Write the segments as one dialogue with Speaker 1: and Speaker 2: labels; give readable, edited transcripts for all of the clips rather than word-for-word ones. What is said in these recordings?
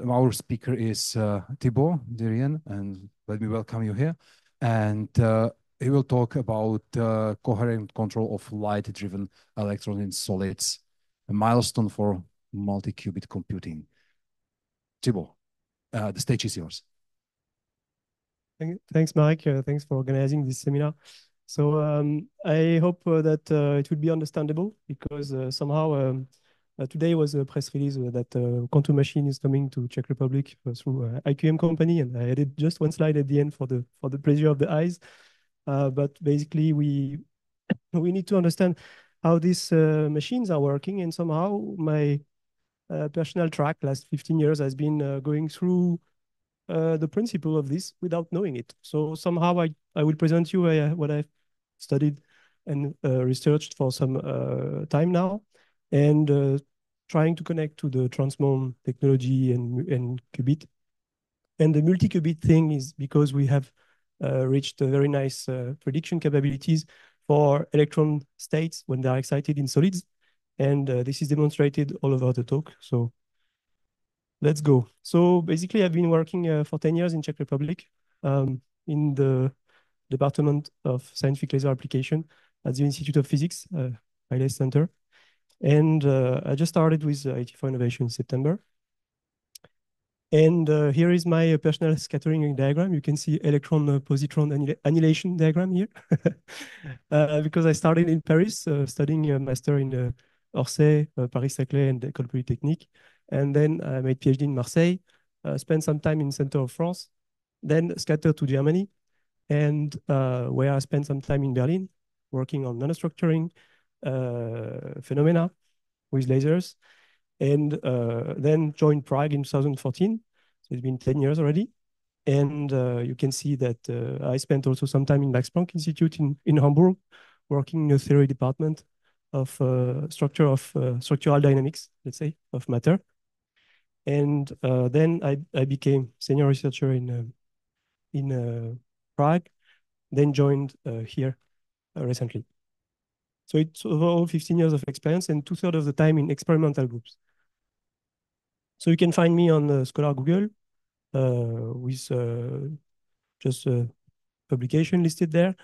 Speaker 1: Our speaker is Thibault Dirian, and let me welcome you here. And he will talk about coherent control of light-driven electrons in solids, a milestone for multi-qubit computing. Thibault, the stage is yours.
Speaker 2: Thanks, Marek. Thanks for organizing this seminar. So I hope that it will be understandable because somehow today was a press release that quantum machine is coming to Czech Republic through IQM company, and I added just one slide at the end for the pleasure of the eyes. But basically, we need to understand how these machines are working, and somehow my personal track last 15 years has been going through the principle of this without knowing it. So somehow I will present you what I've studied and researched for some time now, and trying to connect to the transmon technology and qubit. And the multi-qubit thing is because we have reached a very nice prediction capabilities for electron states when they're excited in solids. And this is demonstrated all over the talk. So let's go. So basically, I've been working for 10 years in Czech Republic in the Department of Scientific Laser Application at the Institute of Physics, ILS Center. And I just started with IT for Innovation in September. And here is my personal scattering diagram. You can see electron-positron annihilation diagram here. Because I started in Paris, studying a master in Orsay, Paris-Saclay, and École Polytechnique. And then I made PhD in Marseille, spent some time in center of France, then scattered to Germany, and where I spent some time in Berlin, working on nanostructuring phenomena with lasers, and then joined Prague in 2014. So it's been 10 years already. And you can see that I spent also some time in Max Planck Institute in Hamburg, working in the theory department of structural dynamics, let's say, of matter. And then I became senior researcher in Prague, then joined here recently. So it's overall 15 years of experience and 2/3 of the time in experimental groups. So you can find me on Scholar Google with just a publication listed there.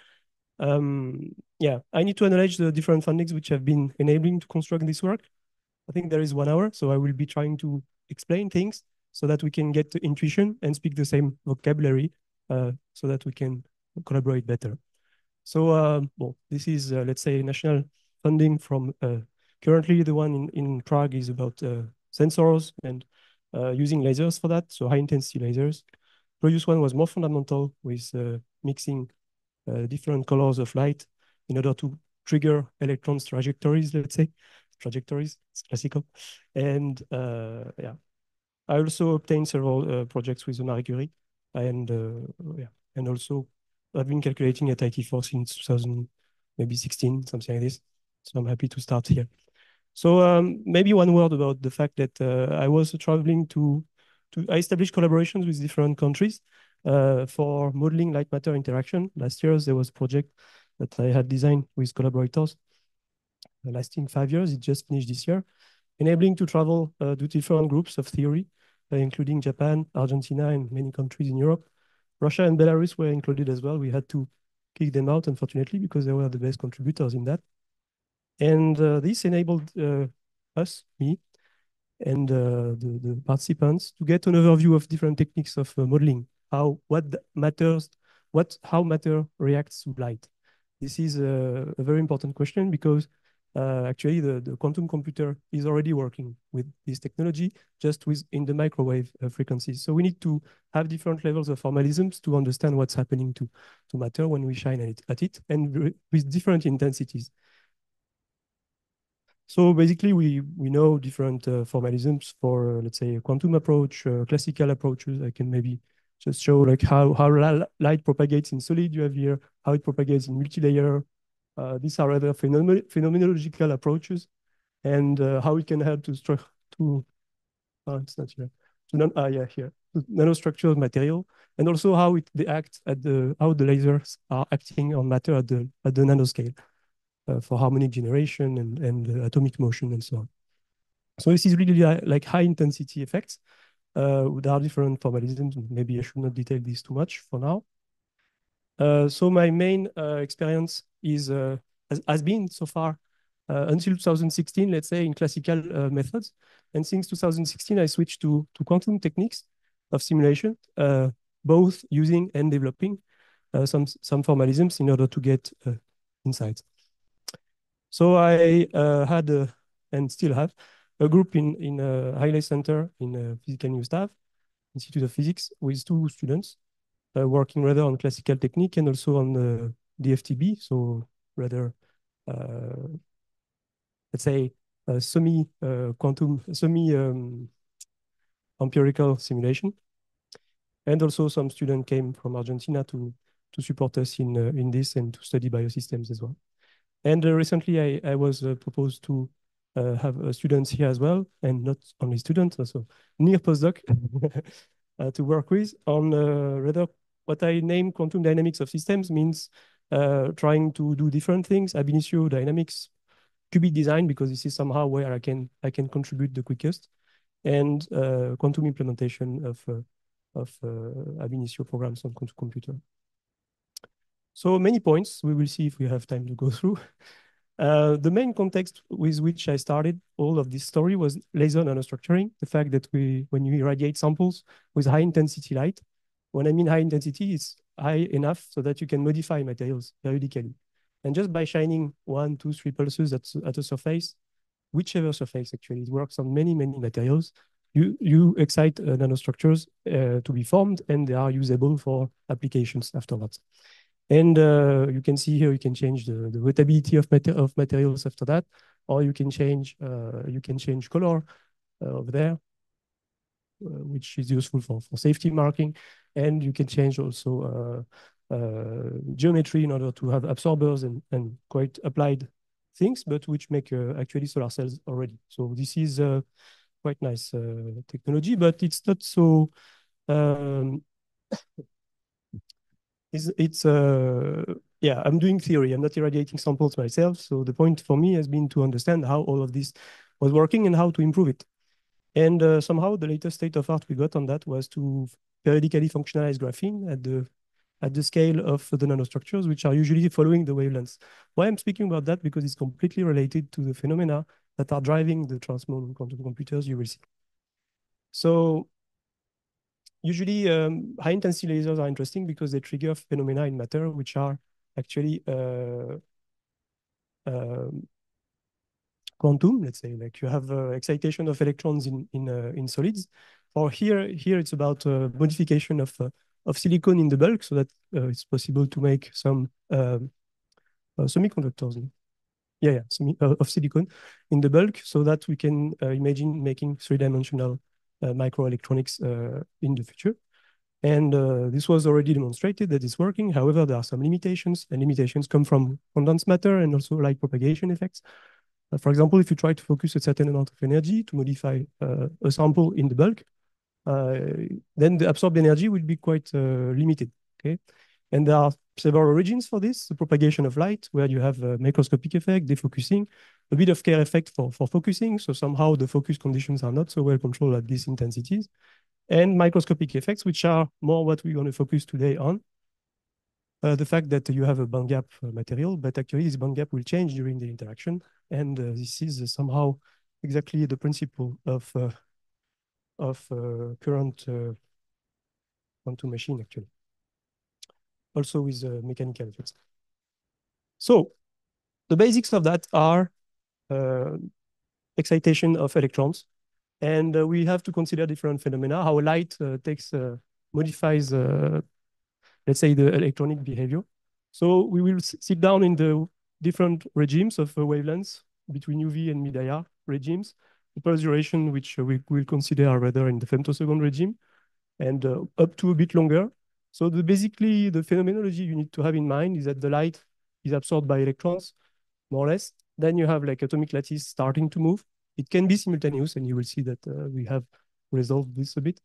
Speaker 2: Yeah, I need to acknowledge the different fundings which have been enabling to construct this work. I think there is 1 hour, so I will be trying to explain things so that we can get to intuition and speak the same vocabulary so that we can collaborate better. So, well, this is, let's say, national funding from, currently the one in Prague is about sensors and using lasers for that, so high intensity lasers. Previous one was more fundamental with mixing different colors of light in order to trigger electrons trajectories, let's say. Trajectories, it's classical. And yeah, I also obtained several projects with Marie Curie, and yeah, and also I've been calculating at IT4 since 2016, something like this. So I'm happy to start here. So maybe one word about the fact that I was traveling I established collaborations with different countries for modeling light matter interaction. Last year, there was a project that I had designed with collaborators lasting 5 years. It just finished this year, enabling to travel to different groups of theory, including Japan, Argentina, and many countries in Europe. Russia and Belarus were included as well. We had to kick them out, unfortunately, because they were the best contributors in that. And this enabled me, and the participants to get an overview of different techniques of modeling, how matter reacts to light. This is a very important question because actually the quantum computer is already working with this technology just in the microwave frequencies. So we need to have different levels of formalisms to understand what's happening to matter when we shine at it and with different intensities. So basically, we know different formalisms for, let's say, a quantum approach, classical approaches. I can maybe just show like how light propagates in solid. You have here how it propagates in multi-layer. These are rather phenomenological approaches, and how it can help it's not here. Yeah, here. Nanostructured material, and also how they act how the lasers are acting on matter at the nanoscale. For harmonic generation and atomic motion and so on. So this is really like high intensity effects. There are different formalisms. Maybe I should not detail this too much for now. So my main experience has been so far until 2016, let's say, in classical methods. And since 2016, I switched to quantum techniques of simulation, both using and developing some formalisms in order to get insights. So I had and still have a group in Haile Center in Physical New Staff, Institute of Physics, with 2 students working rather on classical technique and also on DFTB, so rather, let's say, semi-quantum, semi-empirical simulation. And also some students came from Argentina to support us in this and to study biosystems as well. And recently I was proposed to have students here as well, and not only students, also near postdoc to work with on rather what I name quantum dynamics of systems, means trying to do different things, ab initio dynamics, qubit design, because this is somehow where I can contribute the quickest, and quantum implementation of ab initio programs on quantum computer. So many points. We will see if we have time to go through. The main context with which I started all of this story was laser nanostructuring. The fact that when you irradiate samples with high intensity light, when I mean high intensity, it's high enough so that you can modify materials periodically. And just by shining 1, 2, 3 pulses at a surface, whichever surface actually, it works on many, many materials. You excite nanostructures to be formed, and they are usable for applications afterwards. And you can see here, you can change the wettability of materials after that, or you can change color over there, which is useful for safety marking. And you can change also geometry in order to have absorbers and quite applied things, but which make actually solar cells already. So this is quite nice technology, but it's not so yeah, I'm doing theory. I'm not irradiating samples myself. So the point for me has been to understand how all of this was working and how to improve it. And somehow the latest state of art we got on that was to periodically functionalize graphene at the scale of the nanostructures, which are usually following the wavelengths. Why I'm speaking about that? Because it's completely related to the phenomena that are driving the transmon quantum computers you will see. So usually, high intensity lasers are interesting because they trigger phenomena in matter, which are actually quantum. Let's say, like you have excitation of electrons in solids. Or here it's about modification of silicon in the bulk, so that it's possible to make some semiconductors. Yeah, of silicon in the bulk, so that we can imagine making 3-dimensional microelectronics in the future. And this was already demonstrated that it's working. However, there are some limitations, and limitations come from condensed matter and also light propagation effects. For example, if you try to focus a certain amount of energy to modify a sample in the bulk, then the absorbed energy will be quite limited, okay? And there are several origins for this: the propagation of light, where you have a microscopic effect, defocusing, a bit of Kerr effect for focusing, so somehow the focus conditions are not so well controlled at these intensities, and microscopic effects, which are more what we're going to focus today on. The fact that you have a bandgap material, but actually this bandgap will change during the interaction, and this is somehow exactly the principle of current quantum machine, actually. Also with mechanical effects. So the basics of that are excitation of electrons. And we have to consider different phenomena, how light modifies, let's say, the electronic behavior. So we will sit down in the different regimes of wavelengths between UV and mid-IR regimes, the pulse duration, which we will consider rather in the femtosecond regime, and up to a bit longer. So basically, the phenomenology you need to have in mind is that the light is absorbed by electrons, more or less. Then you have like atomic lattice starting to move. It can be simultaneous, and you will see that we have resolved this a bit.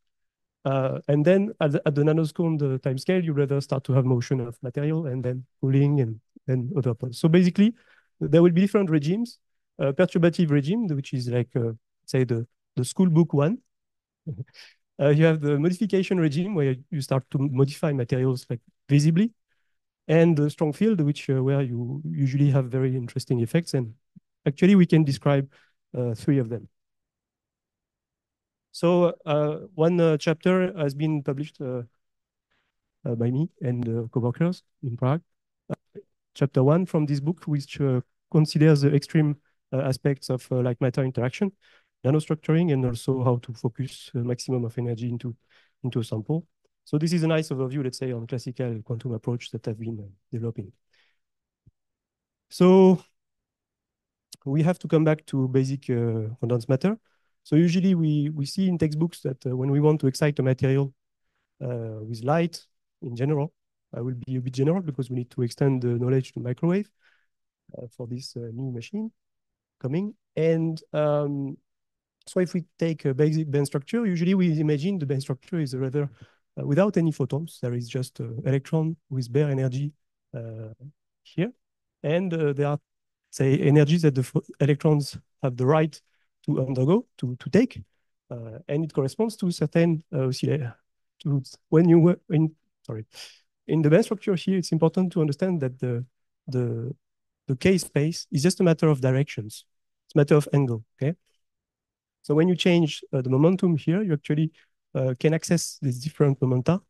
Speaker 2: And then at the nanosecond time scale, you rather start to have motion of material and then cooling and other points. So basically, there will be different regimes. Perturbative regime, which is like, say, the school book one. You have the modification regime where you start to modify materials like visibly, and the strong field, which where you usually have very interesting effects. And actually, we can describe three of them. So one chapter has been published by me and co-workers in Prague. Chapter 1 from this book, which considers the extreme aspects of like matter interaction, nanostructuring, and also how to focus maximum of energy into a sample. So this is a nice overview, let's say, on classical quantum approach that I've been developing. So we have to come back to basic condensed matter. So usually we see in textbooks that when we want to excite a material with light in general, I will be a bit general because we need to extend the knowledge to microwave for this new machine coming. And so if we take a basic band structure, usually we imagine the band structure is rather without any photons. There is just electron with bare energy here. And there are, say, energies that the electrons have the right to undergo, to take. And it corresponds to certain oscillator. When you were in the band structure here, it's important to understand that the K space is just a matter of directions. It's a matter of angle, okay? So when you change the momentum here, you actually can access these different momenta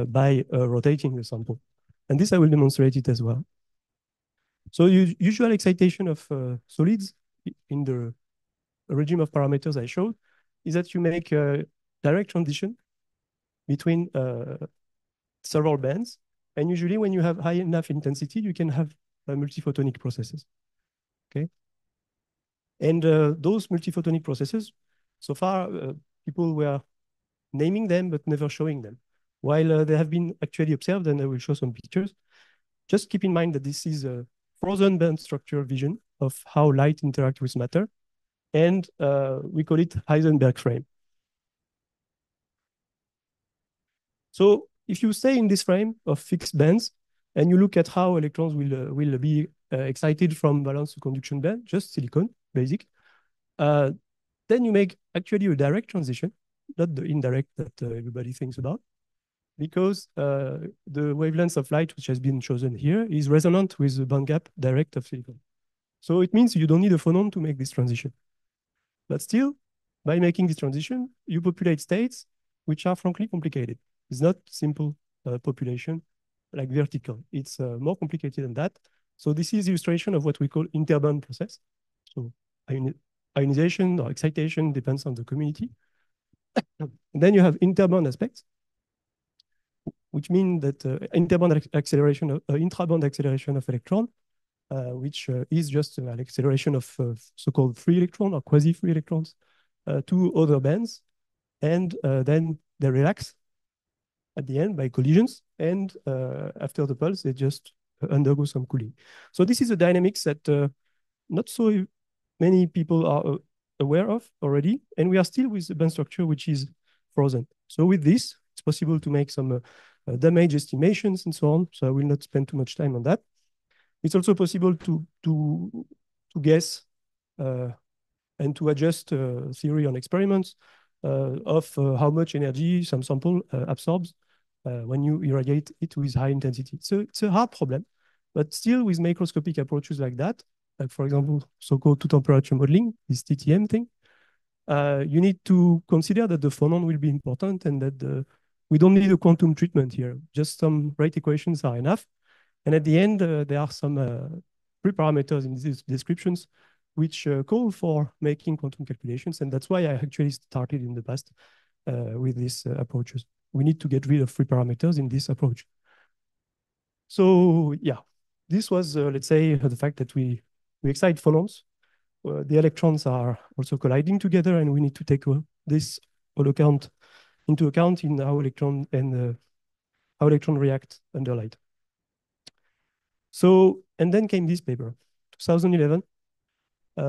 Speaker 2: by rotating the sample. And this I will demonstrate it as well. So usual excitation of solids in the regime of parameters I showed is that you make a direct transition between several bands. And usually when you have high enough intensity, you can have multiphotonic processes, okay? And those multiphotonic processes, so far, people were naming them, but never showing them. While they have been actually observed, and I will show some pictures. Just keep in mind that this is a frozen band structure vision of how light interacts with matter. And we call it Heisenberg frame. So if you stay in this frame of fixed bands, and you look at how electrons will be excited from valence to conduction band, just silicon, basic, then you make actually a direct transition, not the indirect that everybody thinks about, because the wavelength of light, which has been chosen here, is resonant with the band gap direct of silicon. So it means you don't need a phonon to make this transition. But still, by making this transition, you populate states which are frankly complicated. It's not simple population like vertical. It's more complicated than that. So this is illustration of what we call interband process. So ionization or excitation depends on the community. And then you have interband aspects, which mean that interband acceleration, intraband acceleration of electron, which is just an acceleration of so-called free electron or quasi-free electrons to other bands. And then they relax at the end by collisions. And after the pulse, they just undergo some cooling. So this is a dynamics that not so many people are aware of already. And we are still with the band structure, which is frozen. So with this, it's possible to make some damage estimations and so on. So I will not spend too much time on that. It's also possible to guess and to adjust theory on experiments of how much energy some sample absorbs when you irradiate it with high intensity. So it's a hard problem, but still with macroscopic approaches like that, like for example, so-called two-temperature modeling, this TTM thing, you need to consider that the phonon will be important and that we don't need a quantum treatment here. Just some rate equations are enough. And at the end, there are some pre-parameters in these descriptions which call for making quantum calculations. And that's why I actually started in the past with these approaches. We need to get rid of free parameters in this approach. So yeah, this was, let's say, the fact that we excite phonons. The electrons are also colliding together, and we need to take this into account in how electron and how electron react under light. So, and then came this paper, 2011,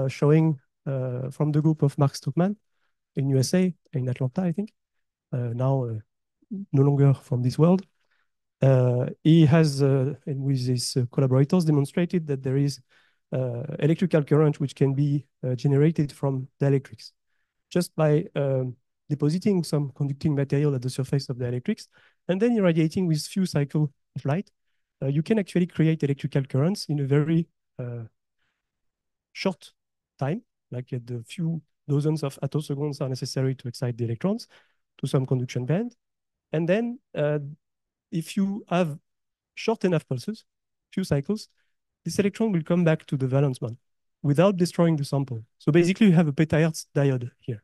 Speaker 2: showing from the group of Mark Stockman in USA, in Atlanta, I think, now no longer from this world. He has, and with his collaborators, demonstrated that there is electrical current which can be generated from dielectrics just by depositing some conducting material at the surface of the electrics, and then irradiating with few cycles of light, you can actually create electrical currents in a very short time, like the few dozens of attoseconds are necessary to excite the electrons to some conduction band. And then if you have short enough pulses, few cycles, this electron will come back to the valence band without destroying the sample. So basically you have a petahertz diode here.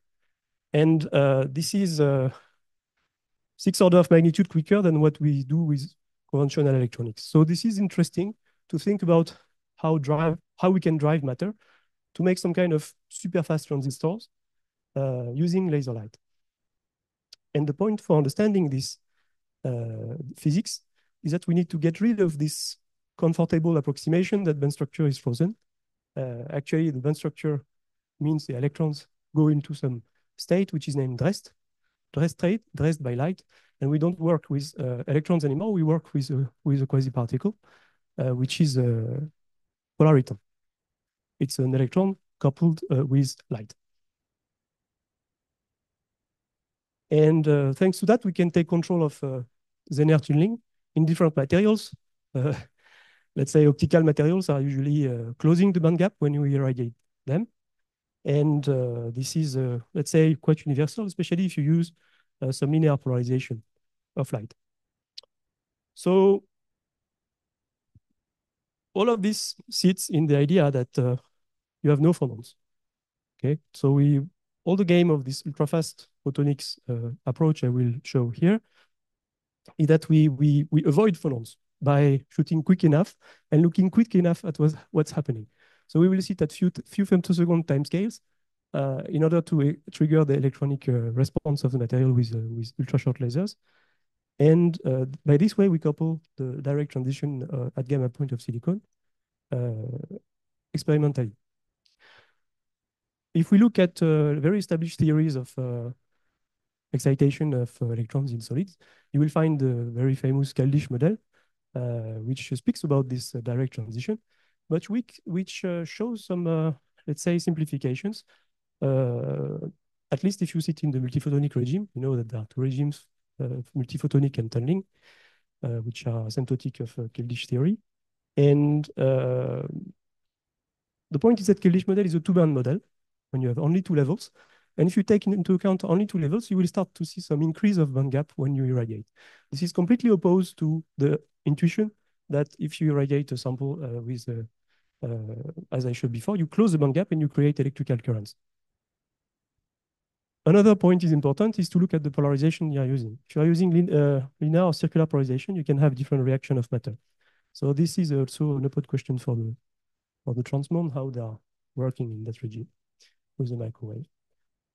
Speaker 2: And this is 6 orders of magnitude quicker than what we do with conventional electronics. So this is interesting to think about how we can drive matter to make some kind of super fast transistors using laser light. And the point for understanding this physics is that we need to get rid of this comfortable approximation that band structure is frozen. Actually, the band structure means the electrons go into some state which is named dressed state, dressed by light. And we don't work with electrons anymore. We work with a quasi-particle, which is a polariton. It's an electron coupled with light. And thanks to that, we can take control of Zener tunneling in different materials. Let's say optical materials are usually closing the band gap when you irradiate them. And this is, let's say, quite universal, especially if you use some linear polarization of light. So all of this sits in the idea that you have no phonons. Okay, so all the game of this ultrafast photonics approach I will show here is that we avoid phonons by shooting quick enough and looking quick enough at what's happening. So we will sit at few femtosecond timescales in order to trigger the electronic response of the material with ultra-short lasers. And by this way, we couple the direct transition at gamma point of silicon experimentally. If we look at very established theories of excitation of electrons in solids, you will find the very famous Keldysh model, which speaks about this direct transition, but which shows some, let's say, simplifications. At least if you sit in the multiphotonic regime, you know that there are two regimes, multiphotonic and tunneling, which are asymptotic of Keldysh theory. And the point is that Keldysh model is a two-band model when you have only two levels. And if you take into account only two levels, you will start to see some increase of band gap when you irradiate. This is completely opposed to the intuition that if you irradiate a sample with, as I showed before, you close the band gap and you create electrical currents. Another point is important is to look at the polarization you are using. If you are using linear or circular polarization, you can have different reaction of matter. So this is also an open question for the transmon, how they are working in that regime with the microwave.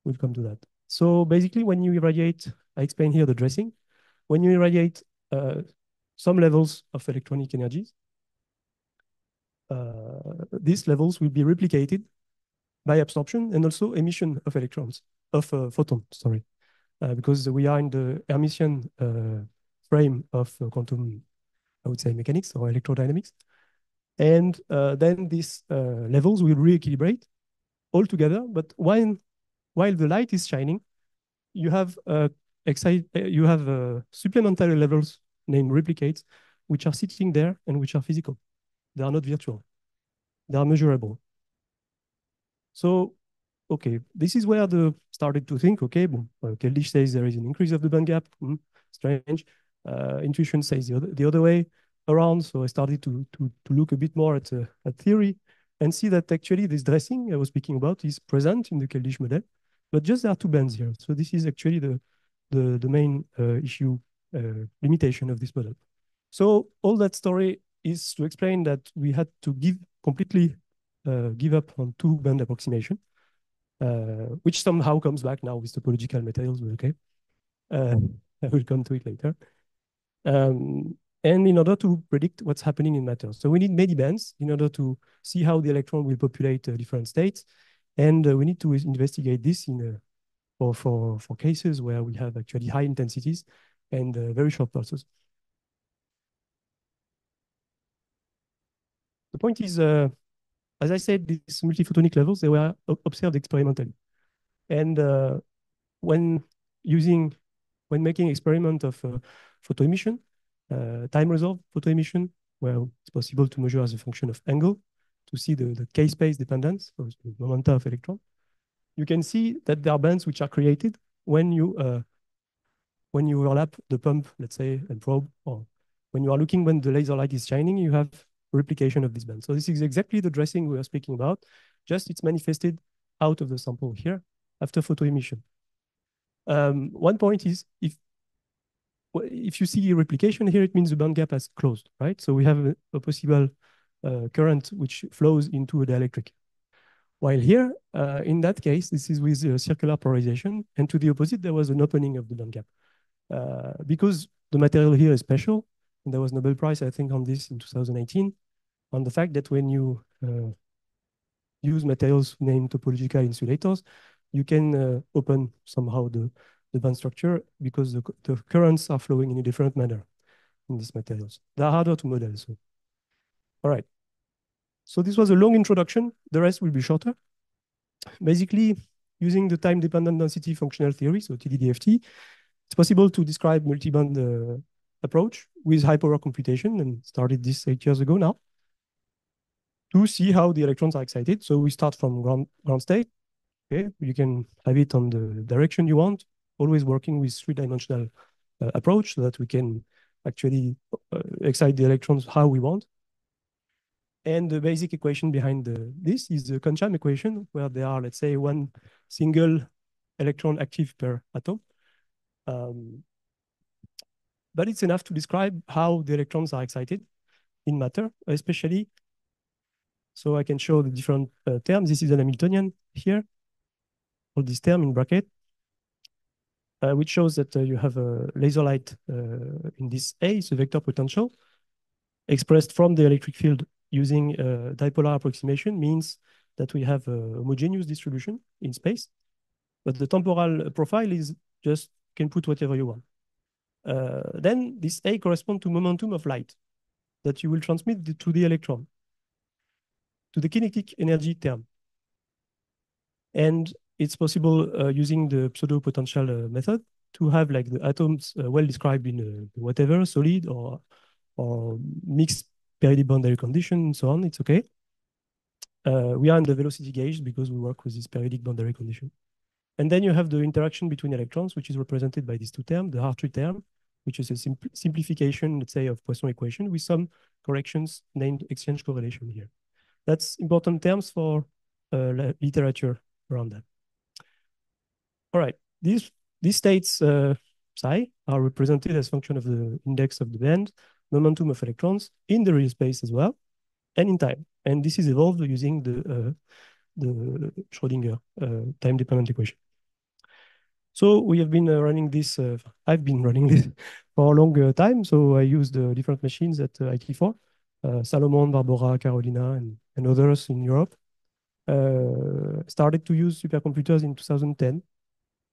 Speaker 2: We'll come to that. So basically, when you irradiate, I explain here the dressing. When you irradiate some levels of electronic energies, these levels will be replicated by absorption and also emission of electrons, of photons, sorry, because we are in the Hermitian frame of quantum, I would say, mechanics or electrodynamics. And then these levels will re-equilibrate all together, but while the light is shining, you have supplementary levels named replicates, which are sitting there and which are physical. They are not virtual. They are measurable. So, okay, this is where they started to think, okay, Keldysh says there is an increase of the band gap. Strange. Intuition says the other way around. So I started to look a bit more at theory and see that actually this dressing I was speaking about is present in the Keldysh model, but just there are two bands here. So this is actually the main issue, limitation of this model. So all that story is to explain that we had to completely give up on two-band approximation, which somehow comes back now with topological materials, but okay. I will come to it later. And in order to predict what's happening in matter. So we need many bands in order to see how the electron will populate different states. And we need to investigate this for cases where we have actually high intensities and very short pulses. The point is, as I said, these multiphotonic levels, they were observed experimentally. And when using, when making experiment of photo emission, time-resolved photo emission, where it's possible to measure as a function of angle to see the k-space dependence, so the momenta of electron. You can see that there are bands which are created when you overlap the pump, let's say, and probe, or when you are looking when the laser light is shining, you have replication of this band. So this is exactly the dressing we are speaking about, just it's manifested out of the sample here after photo emission. One point is if you see replication here, it means the band gap has closed, right? So we have a possible current which flows into a dielectric. While here, in that case, this is with circular polarization, and to the opposite, there was an opening of the band gap. Because the material here is special, and there was Nobel Prize, I think, on this in 2018, on the fact that when you use materials named topological insulators, you can open somehow the band structure because the currents are flowing in a different manner in these materials. They are harder to model. So. All right. So this was a long introduction. The rest will be shorter. Basically, using the time-dependent density functional theory, so TDDFT, it's possible to describe multi-band approach with high-power computation, and started this 8 years ago now, to see how the electrons are excited. So we start from ground state. Okay, you can have it on the direction you want, always working with three-dimensional approach so that we can actually excite the electrons how we want. And the basic equation behind this is the Concham equation, where there are, let's say, one single electron active per atom. But it's enough to describe how the electrons are excited in matter, especially. So I can show the different terms. This is an Hamiltonian here, all this term in bracket, which shows that you have a laser light in this A, it's a vector potential, expressed from the electric field using dipolar approximation, means that we have a homogeneous distribution in space, but the temporal profile is just, you can put whatever you want. Then this A corresponds to momentum of light that you will transmit to the electron, to the kinetic energy term. And it's possible using the pseudo-potential method to have like the atoms well described in whatever, solid or mixed periodic boundary condition and so on, it's okay. We are in the velocity gauge because we work with this periodic boundary condition. And then you have the interaction between electrons, which is represented by these two terms, the Hartree term, which is a simplification, let's say, of Poisson equation with some corrections named exchange correlation here. That's important terms for literature around that. All right, these states psi are represented as function of the index of the band, momentum of electrons in the real space as well, and in time. And this is evolved using the Schrödinger time-dependent equation. So we have been running this, I've been running this for a long time. So I used different machines at IT4, Salomon, Barbara, Carolina, and others in Europe. Started to use supercomputers in 2010.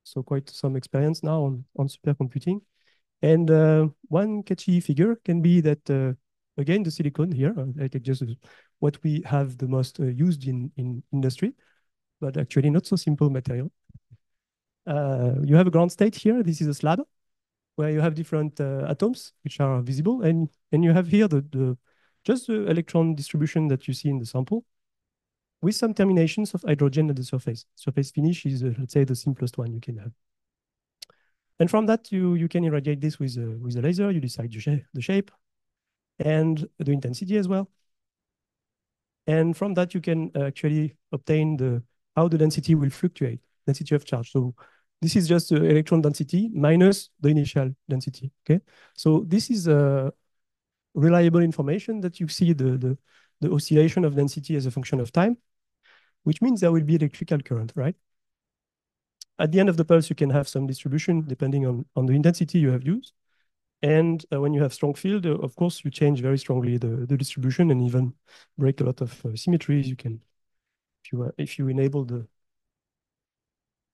Speaker 2: So quite some experience now on supercomputing. And one catchy figure can be that, again, the silicon here, I take just what we have the most used in industry, but actually not so simple material. You have a ground state here. This is a slab where you have different atoms which are visible. And you have here just the electron distribution that you see in the sample with some terminations of hydrogen at the surface. Surface finish is, let's say, the simplest one you can have. And from that, you can irradiate this with a laser. You decide the shape and the intensity as well. And from that, you can actually obtain how the density will fluctuate, density of charge. So this is just the electron density minus the initial density, okay? So this is reliable information that you see the oscillation of density as a function of time, which means there will be electrical current, right? At the end of the pulse, you can have some distribution depending on the intensity you have used. And when you have strong field, of course, you change very strongly the distribution and even break a lot of symmetries. You can, if you enable the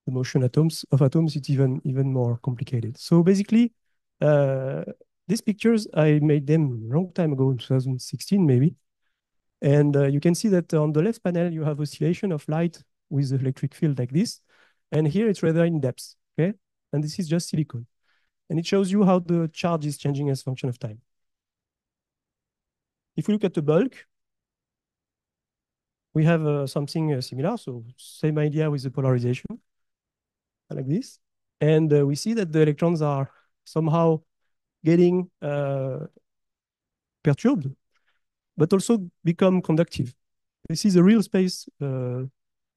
Speaker 2: motion of atoms, it's even more complicated. So basically, these pictures, I made them a long time ago, in 2016 maybe. And you can see that on the left panel, you have oscillation of light with the electric field like this. And here it's rather in depth, okay? and this is just silicon. And it shows you how the charge is changing as a function of time. If we look at the bulk, we have something similar. So same idea with the polarization, like this. And we see that the electrons are somehow getting perturbed, but also become conductive. This is a real space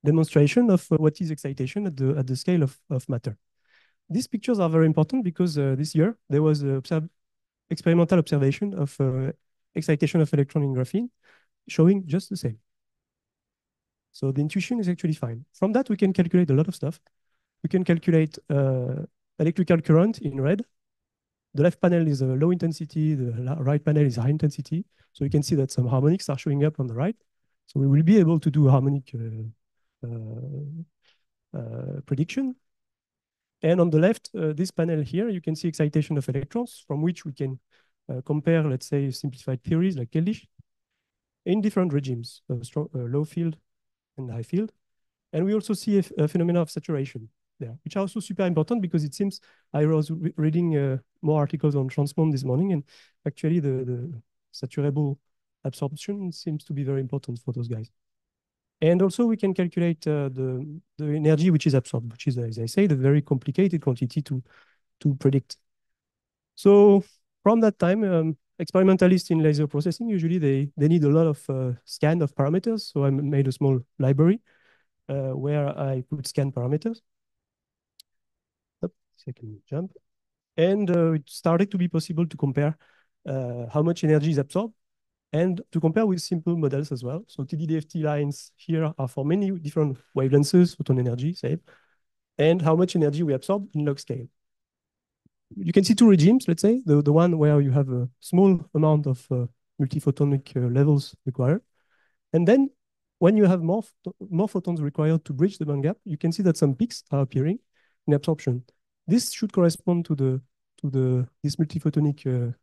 Speaker 2: demonstration of what is excitation at the scale of matter. These pictures are very important because this year there was experimental observation of excitation of electron in graphene showing just the same. So the intuition is actually fine. From that, we can calculate a lot of stuff. We can calculate electrical current in red. The left panel is a low intensity, the right panel is high intensity. So you can see that some harmonics are showing up on the right. So we will be able to do harmonic prediction. And on the left, this panel here, you can see excitation of electrons, from which we can compare, let's say, simplified theories like Keldysh in different regimes, low field and high field. And we also see a phenomena of saturation there, which are also super important because it seems I was reading more articles on transmon this morning, and actually the saturable absorption seems to be very important for those guys. And also we can calculate the energy which is absorbed, which is, as I say, the very complicated quantity to predict. So from that time, experimentalists in laser processing, usually they need a lot of scan of parameters. So I made a small library where I could scan parameters. Second jump. And it started to be possible to compare how much energy is absorbed and to compare with simple models as well. So TDDFT lines here are for many different wavelengths, photon energy, say, and how much energy we absorb in log scale. You can see two regimes, let's say, the one where you have a small amount of multiphotonic levels required. And then when you have more photons required to bridge the band gap, you can see that some peaks are appearing in absorption. This should correspond to this multiphotonic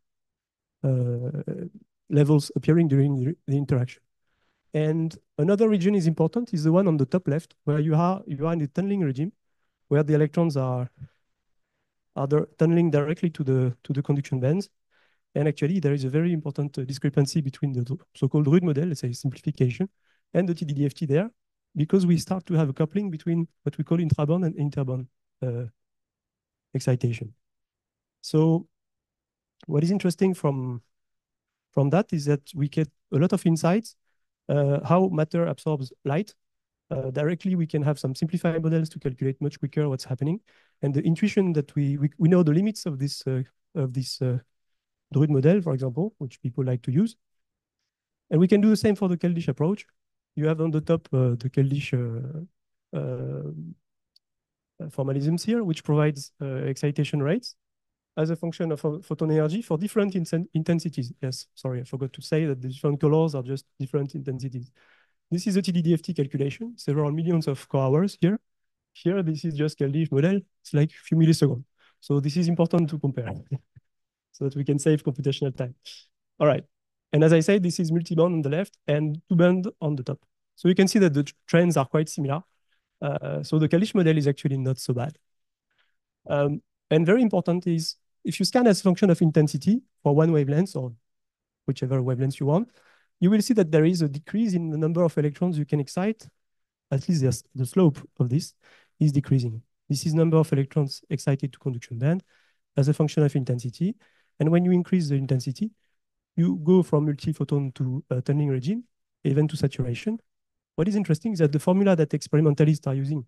Speaker 2: levels appearing during the interaction. And another region is important, is the one on the top left, where you are in the tunneling regime, where the electrons are tunneling directly to the conduction bands. And actually, there is a very important discrepancy between the so-called Rude model, let's say simplification, and the TDDFT there, because we start to have a coupling between what we call intraband and interband excitation. So what is interesting from that is that we get a lot of insights how matter absorbs light. Directly, we can have some simplified models to calculate much quicker what's happening. And the intuition that we know the limits of this Druid model, for example, which people like to use. And we can do the same for the Keldysh approach. You have on the top the Keldysh formalisms here, which provides excitation rates as a function of photon energy for different intensities. Yes, sorry, I forgot to say that the different colors are just different intensities. This is a TDDFT calculation, several millions of core hours here. Here, this is just Keldysh model. It's like a few milliseconds. So this is important to compare so that we can save computational time. All right. And as I said, this is multi-band on the left and two-band on the top. So you can see that the trends are quite similar. So the Keldysh model is actually not so bad. And very important is, if you scan as a function of intensity for one wavelength or whichever wavelength you want, you will see that there is a decrease in the number of electrons you can excite. At least the slope of this is decreasing. This is number of electrons excited to conduction band as a function of intensity. And when you increase the intensity, you go from multi-photon to tunneling regime, even to saturation. What is interesting is that the formula that experimentalists are using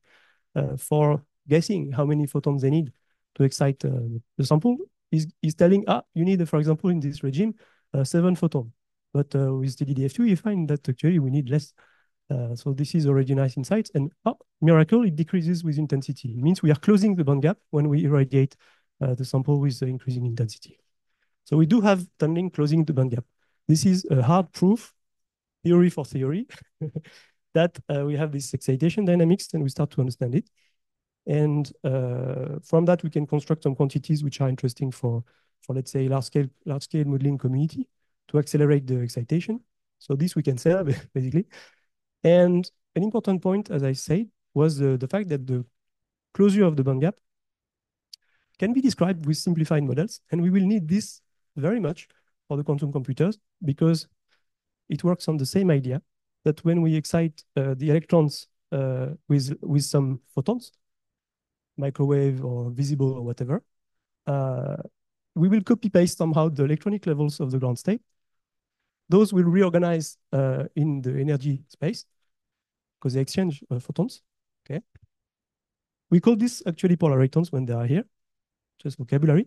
Speaker 2: for guessing how many photons they need to excite the sample is telling, you need, for example, in this regime, 7 photons. But with TDDFT, you find that actually we need less. So this is already nice insight. And miracle, it decreases with intensity. It means we are closing the band gap when we irradiate the sample with the increasing intensity. So we do have tunneling closing the band gap. This is a hard proof, theory for theory, that we have this excitation dynamics and we start to understand it. And from that, we can construct some quantities which are interesting for let's say, large scale modeling community to accelerate the excitation. So this we can sell, basically. And an important point, as I said, was the fact that the closure of the band gap can be described with simplified models. And we will need this very much for the quantum computers because it works on the same idea that when we excite the electrons with some photons, microwave or visible or whatever, we will copy paste somehow the electronic levels of the ground state. Those will reorganize in the energy space because they exchange photons. Okay. We call this actually polar electrons when they are here, just vocabulary.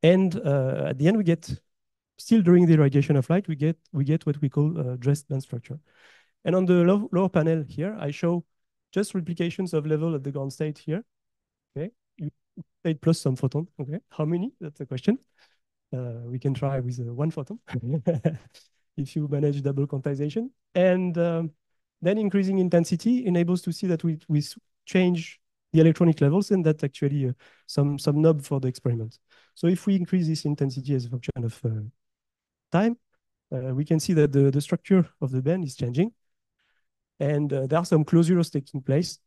Speaker 2: And at the end, we get, still during the irradiation of light, we get what we call dressed band structure. And on the lower panel here, I show just replications of level at the ground state here. Okay, state plus some photon. Okay, how many? That's the question. We can try with one photon if you manage double quantization. And then increasing intensity enables to see that we change the electronic levels, and that's actually some knob for the experiment. So if we increase this intensity as a function of time, we can see that the structure of the band is changing. And there are some closures taking place.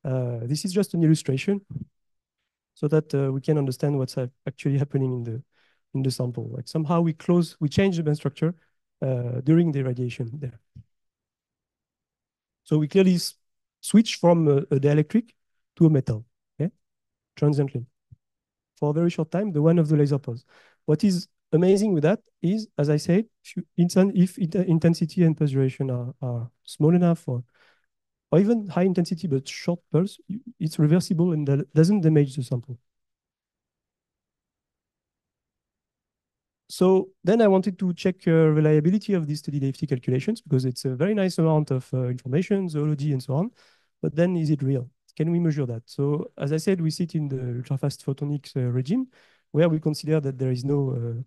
Speaker 2: This is just an illustration so that we can understand what's actually happening in the sample. Like somehow we change the band structure during the irradiation there. So we clearly switch from a dielectric to a metal, okay, transiently, for a very short time, the one of the laser pulse. What is amazing with that is, as I said, if intensity and pulse duration are small enough, or even high intensity but short pulse, it's reversible and that doesn't damage the sample. So then I wanted to check reliability of these TDDFT calculations because it's a very nice amount of information, zoology and so on. But then is it real? Can we measure that? So as I said, we sit in the ultrafast photonics regime where we consider that there is no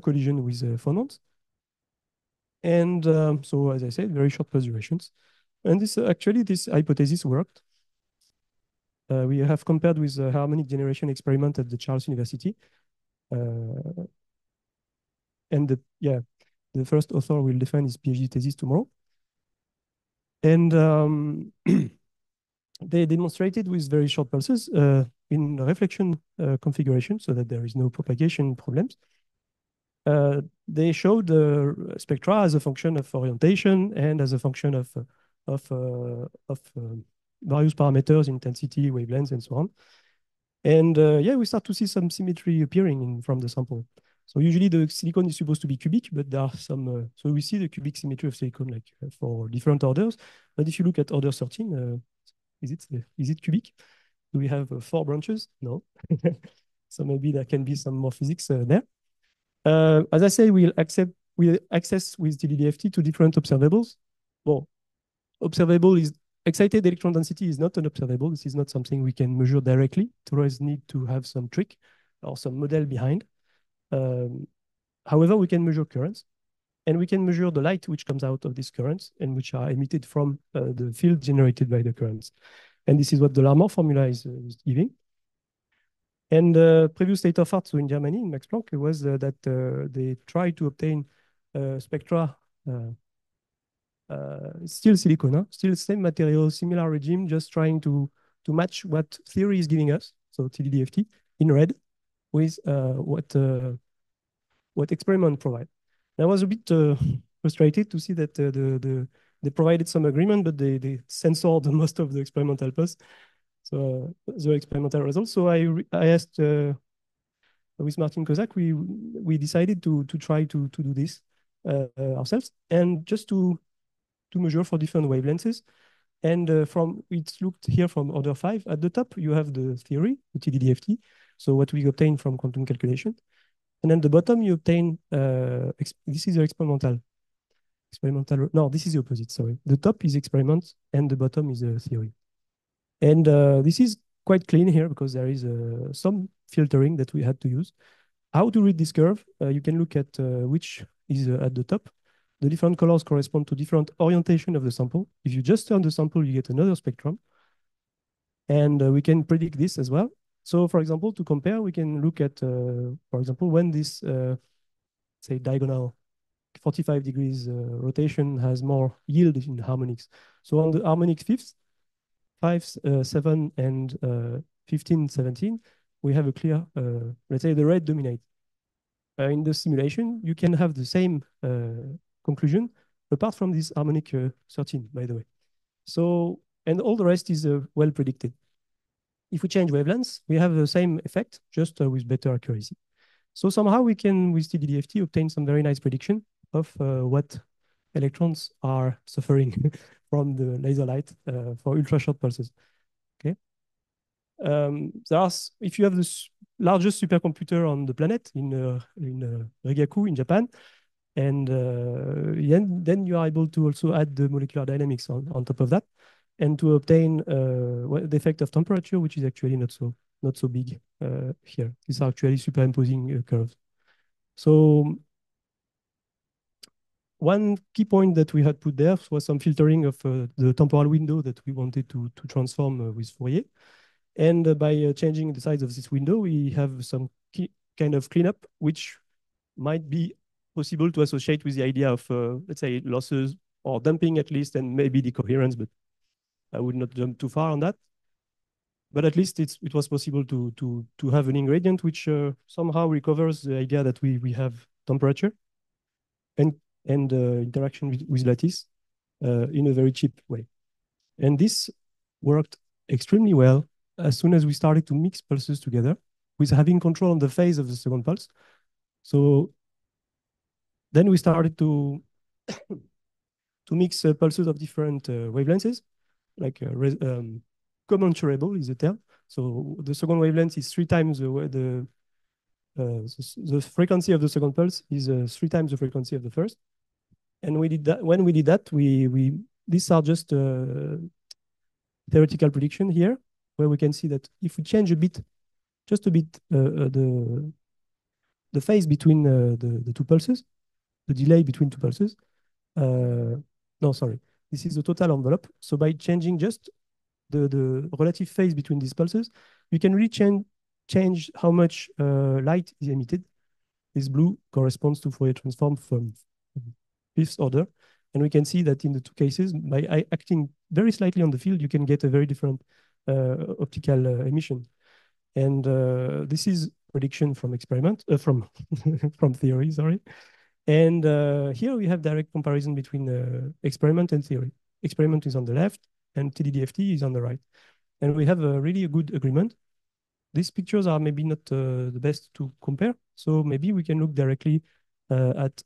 Speaker 2: collision with phonons. And so as I said, very short pulse durations. And this hypothesis worked. We have compared with a harmonic generation experiment at the Charles University. And the first author will defend his PhD thesis tomorrow. And they demonstrated with very short pulses in reflection configuration so that there is no propagation problems. They showed the spectra as a function of orientation and as a function of various parameters, intensity, wavelengths, and so on. And we start to see some symmetry appearing from the sample. So usually the silicon is supposed to be cubic, but there are some, so we see the cubic symmetry of silicon like for different orders. But if you look at order 13, is it cubic? Do we have 4 branches? No. So maybe there can be some more physics there. As I say, we'll access with TDDFT to different observables. Well, observable is excited electron density is not an observable. This is not something we can measure directly. It always need to have some trick or some model behind. However, we can measure currents, and we can measure the light which comes out of these currents and which are emitted from the field generated by the currents. And this is what the Larmor formula is giving. And the previous state of art, so in Germany, in Max Planck, was that they tried to obtain spectra, still silicon, huh? Still same material, similar regime, just trying to match what theory is giving us, so TDDFT, in red, with what experiment provide. I was a bit frustrated to see that they provided some agreement, but they censored most of the experimental pulse. So the experimental results. So I asked with Martin Kozak, we decided to try to do this ourselves, and just to measure for different wavelengths. And it's looked here from order 5. At the top, you have the theory, the TDDFT, so what we obtain from quantum calculation. And then the bottom, you obtain, this is the experimental. No, this is the opposite, sorry. The top is experiment, and the bottom is a theory. And this is quite clean here because there is some filtering that we had to use. How to read this curve? You can look at which is at the top. The different colors correspond to different orientation of the sample. If you just turn the sample, you get another spectrum. And we can predict this as well. So for example, to compare, we can look at, for example, when this, say, diagonal 45 degrees rotation has more yield in harmonics. So on the harmonic fifths, 5, 7, and 15, 17, we have a clear, let's say the red dominates. In the simulation, you can have the same conclusion, apart from this harmonic 13, by the way. So, and all the rest is well predicted. If we change wavelengths, we have the same effect, just with better accuracy. So somehow we can, with TDDFT, obtain some very nice prediction of what electrons are suffering from the laser light for ultra short pulses. Okay. If you have the largest supercomputer on the planet in Rigaku in Japan, and then you are able to also add the molecular dynamics on top of that, and to obtain the effect of temperature, which is actually not so big here. These are actually superimposing curves. So one key point that we had put there was some filtering of the temporal window that we wanted to transform with Fourier. And by changing the size of this window, we have some kind of cleanup, which might be possible to associate with the idea of, let's say, losses or damping at least, and maybe the coherence, but I would not jump too far on that. But at least it was possible to have an ingredient which somehow recovers the idea that we have temperature and interaction with lattice in a very cheap way. And this worked extremely well as soon as we started to mix pulses together with having control on the phase of the second pulse. So then we started to mix pulses of different wavelengths, like commensurable is the term. So the second wavelength is 3 times the frequency of the second pulse is 3 times the frequency of the first. And we did that. When we did that, these are just theoretical prediction here, where we can see that if we change just a bit, the phase between the two pulses, the delay between two pulses. No, sorry, this is the total envelope. So by changing just the relative phase between these pulses, you can really change how much light is emitted. This blue corresponds to Fourier transform from 5th order. And we can see that in the two cases, by acting very slightly on the field, you can get a very different optical emission. And this is prediction from experiment, from theory, sorry. And here we have direct comparison between experiment and theory. Experiment is on the left and TDDFT is on the right. And we have really a good agreement. These pictures are maybe not the best to compare. So maybe we can look directly at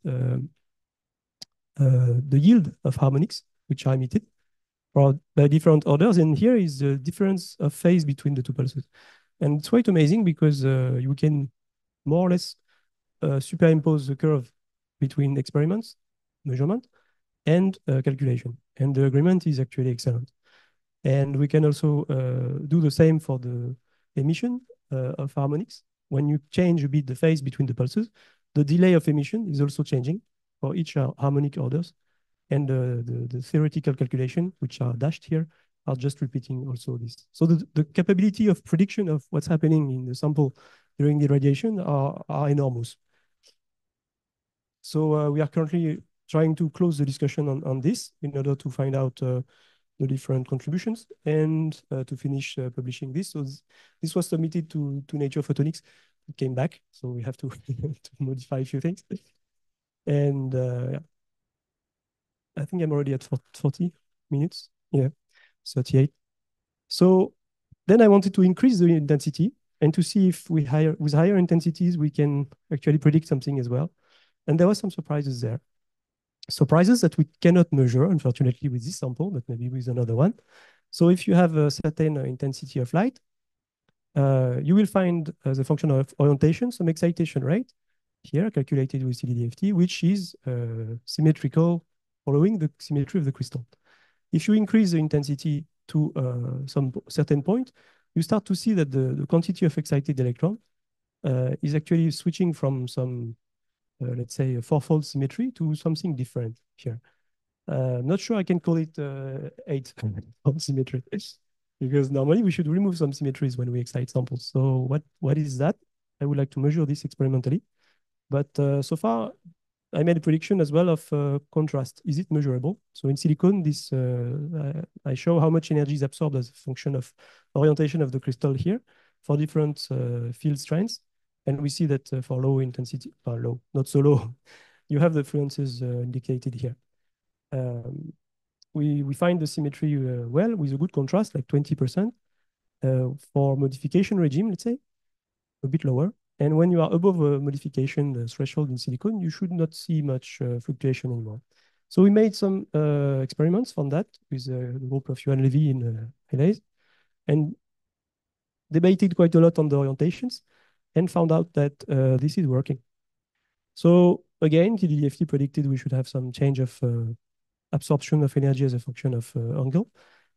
Speaker 2: the yield of harmonics, which are emitted by different orders. And here is the difference of phase between the two pulses. And it's quite amazing because you can more or less superimpose the curve between experiments, measurement, and calculation. And the agreement is actually excellent. And we can also do the same for the emission of harmonics. When you change a bit the phase between the pulses, the delay of emission is also changing for each harmonic orders. And the theoretical calculation, which are dashed here, are just repeating also this. So the capability of prediction of what's happening in the sample during the irradiation are enormous. So we are currently trying to close the discussion on this in order to find out the different contributions and to finish publishing this. So this was submitted to Nature Photonics. It came back, so we have to, to modify a few things. And yeah. I think I'm already at 40 minutes. Yeah, 38. So then I wanted to increase the intensity and to see if with higher intensities, we can actually predict something as well. And there were some surprises there. Surprises that we cannot measure, unfortunately, with this sample, but maybe with another one. So if you have a certain intensity of light, you will find as a function of orientation, some excitation rate here calculated with TDDFT, which is symmetrical following the symmetry of the crystal. If you increase the intensity to some certain point, you start to see that the quantity of excited electron is actually switching from some, let's say, a fourfold symmetry to something different here. Not sure I can call it 8-fold symmetry, because normally we should remove some symmetries when we excite samples. So what is that? I would like to measure this experimentally. But so far, I made a prediction as well of contrast. Is it measurable? So in silicon, I show how much energy is absorbed as a function of orientation of the crystal here. for different field strengths. And we see that for low intensity, low, not so low, you have the fluences indicated here. We find the symmetry well with a good contrast, like 20%. For modification regime, let's say, a bit lower. And when you are above a modification threshold in silicon, you should not see much fluctuation anymore. So we made some experiments on that with the group of Yuan Levy in analyse, and debated quite a lot on the orientations and found out that this is working. So again, TDDFT predicted we should have some change of absorption of energy as a function of angle.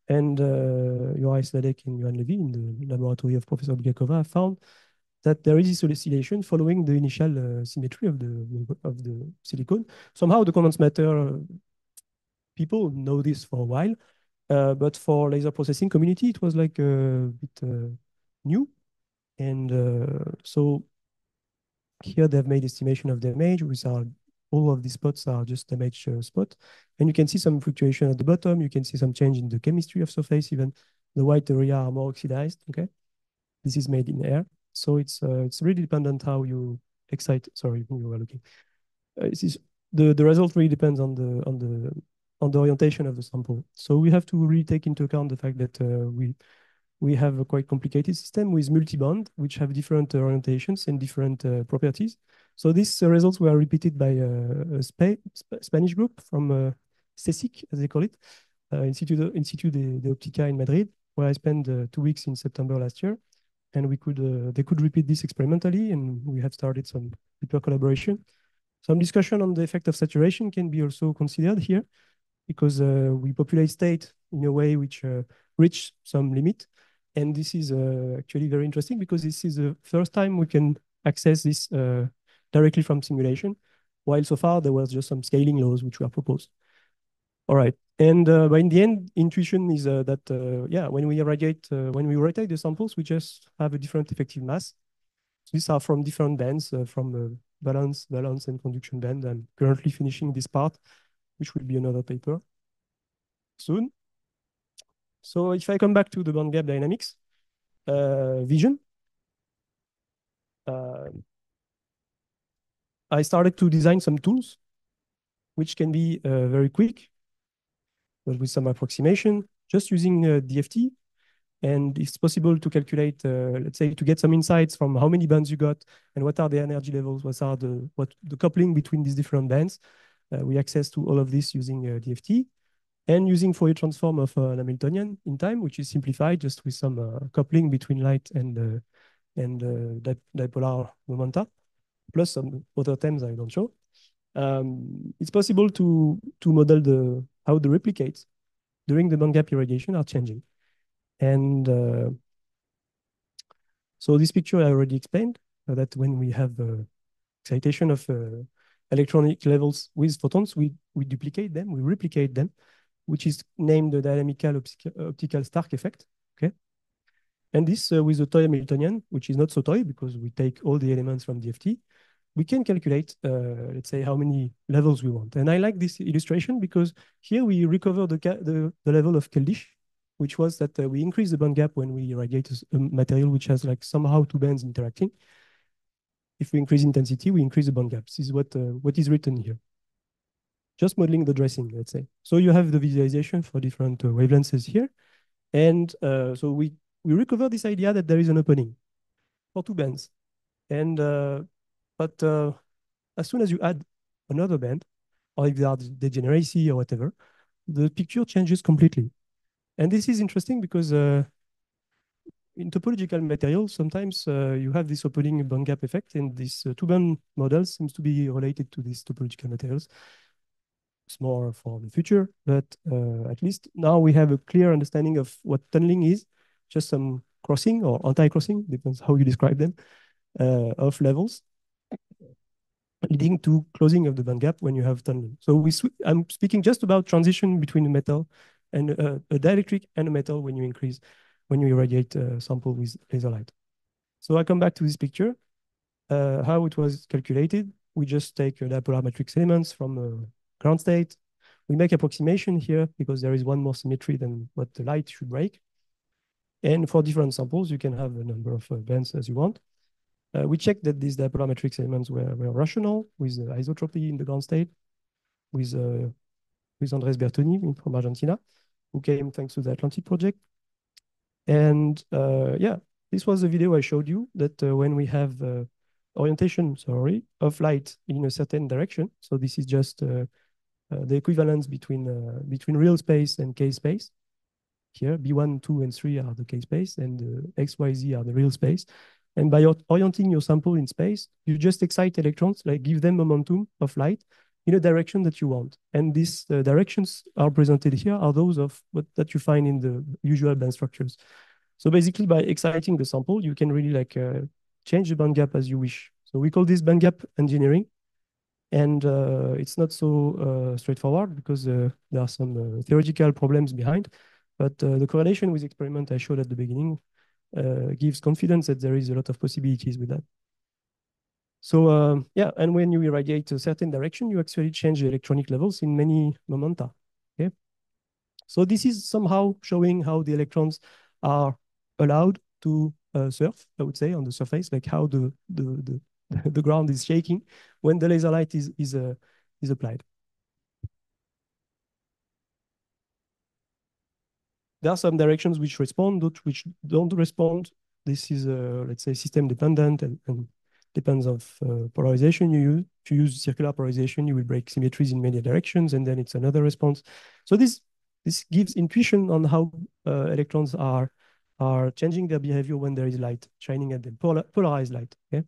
Speaker 2: And Yorai Sladek and Yuan Levy in the laboratory of Professor Bulgakova found that there is this oscillation following the initial symmetry of the silicon. Somehow the condensed matter people know this for a while, but for laser processing community, it was like a bit new. And so here they've made estimation of damage, which are all of these spots are just damage spot. And you can see some fluctuation at the bottom. You can see some change in the chemistry of surface. Even the white area are more oxidized. Okay, this is made in air. So it's really dependent how you excite. Sorry, you were looking. The result really depends on the orientation of the sample. So we have to really take into account the fact that we have a quite complicated system with multi-band, which have different orientations and different properties. So these results were repeated by a Spanish group from CSIC, as they call it, Instituto de Optica in Madrid, where I spent 2 weeks in September last year. And they could repeat this experimentally, and we have started some deeper collaboration. Some discussion on the effect of saturation can be also considered here, because we populate state in a way which reach some limit. And this is actually very interesting because this is the first time we can access this directly from simulation, while so far there was just some scaling laws which were proposed. All right, and but in the end, intuition is that yeah, when we rotate the samples, we just have a different effective mass. So these are from different bands, from valence, and conduction band. I'm currently finishing this part, which will be another paper soon. So if I come back to the band gap dynamics, vision, I started to design some tools which can be very quick, but with some approximation, just using DFT. And it's possible to calculate, let's say, to get some insights from how many bands you got and what are the energy levels, what the coupling between these different bands. We access to all of this using DFT and using Fourier transform of an Hamiltonian in time, which is simplified just with some coupling between light and dipolar momenta, plus some other terms I don't show. It's possible to model how the replicates during the bandgap irradiation are changing. And so this picture I already explained, that when we have excitation of electronic levels with photons, we duplicate them, we replicate them, which is named the dynamical optical Stark effect. Okay, and this with the toy Hamiltonian, which is not so toy because we take all the elements from DFT, we can calculate, let's say, how many levels we want. And I like this illustration because here we recover the level of Keldysh, which was that we increase the band gap when we irradiate a material which has like somehow two bands interacting. If we increase intensity, we increase the band gap. This is what is written here. Just modeling the dressing, let's say. So you have the visualization for different wavelengths here. And so we recover this idea that there is an opening for two bands. And but as soon as you add another band, or if there are degeneracy or whatever, the picture changes completely. And this is interesting because in topological materials, sometimes you have this opening band gap effect, and this two-band model seems to be related to these topological materials. It's more for the future, but at least now we have a clear understanding of what tunneling is, just some crossing or anti-crossing, depends how you describe them, of levels, leading to closing of the band gap when you have tunneling. So I'm speaking just about transition between a metal and a dielectric and a metal when you irradiate a sample with laser light. So I come back to this picture, how it was calculated. We just take dipolar matrix elements from ground state. We make approximation here because there is one more symmetry than what the light should break. And for different samples, you can have a number of bands as you want. We checked that these dipolar matrix elements were rational with isotropy in the ground state with Andres Bertoni from Argentina, who came thanks to the Atlantic project. And yeah, this was the video I showed you that when we have orientation, of light in a certain direction. So this is just the equivalence between real space and K space. Here, B1, 2, and 3 are the K space, and X, Y, Z are the real space. And by orienting your sample in space, you just excite electrons, like give them momentum of light in a direction that you want. And these directions are presented here are those of what that you find in the usual band structures. So basically, by exciting the sample, you can really like change the band gap as you wish. So we call this band gap engineering. And it's not so straightforward because there are some theoretical problems behind. But the correlation with experiment I showed at the beginning gives confidence that there is a lot of possibilities with that. So yeah, and when you irradiate a certain direction, you actually change the electronic levels in many momenta. Okay, so this is somehow showing how the electrons are allowed to surf, I would say, on the surface, like how the ground is shaking when the laser light is applied. There are some directions which respond, which don't respond. This is, let's say, system dependent and depends of polarization you use. If you use circular polarization, you will break symmetries in many directions, and then it's another response. So this gives intuition on how electrons are changing their behavior when there is light shining at them, polarized light. Okay?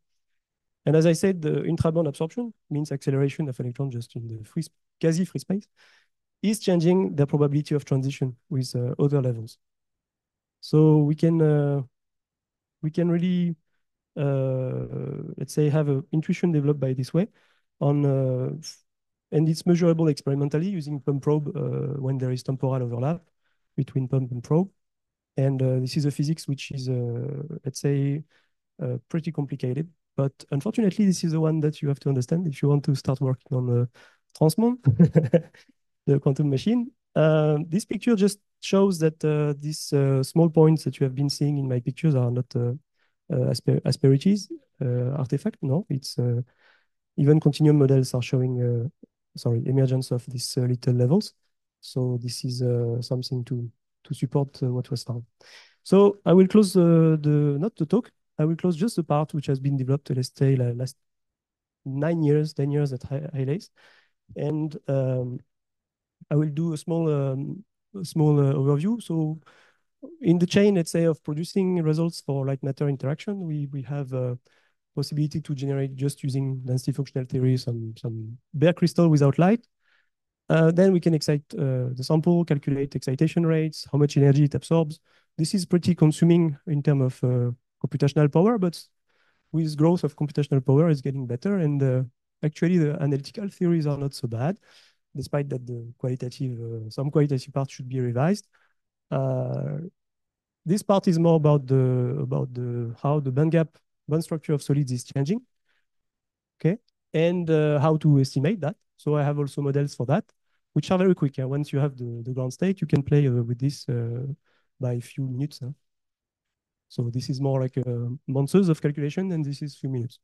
Speaker 2: And as I said, the intraband absorption means acceleration of electrons just in the quasi-free space is changing the probability of transition with other levels. So we can really, let's say, have an intuition developed by this way on, and it's measurable experimentally using pump probe when there is temporal overlap between pump and probe. And this is a physics which is, let's say, pretty complicated. But unfortunately, this is the one that you have to understand if you want to start working on the Transmon, the quantum machine. This picture just shows that these small points that you have been seeing in my pictures are not asperities artifact. No, it's even continuum models are showing, emergence of these little levels. So this is something to support what was found. So I will close not the talk. I will close just the part which has been developed, let's say, last 9 years, 10 years at HiLACE. And I will do a small overview. So in the chain, let's say, of producing results for light matter interaction, we have a possibility to generate just using density functional theory, some bare crystal without light. Then we can excite the sample, calculate excitation rates, how much energy it absorbs. This is pretty consuming in terms of computational power, but with growth of computational power, it's getting better. And actually, the analytical theories are not so bad, despite that the qualitative, some qualitative parts should be revised. This part is more about how the band structure of solids is changing, okay, and how to estimate that. So I have also models for that, which are very quick. Once you have the ground state, you can play with this by a few minutes. So this is more like months of calculation, and this is few minutes.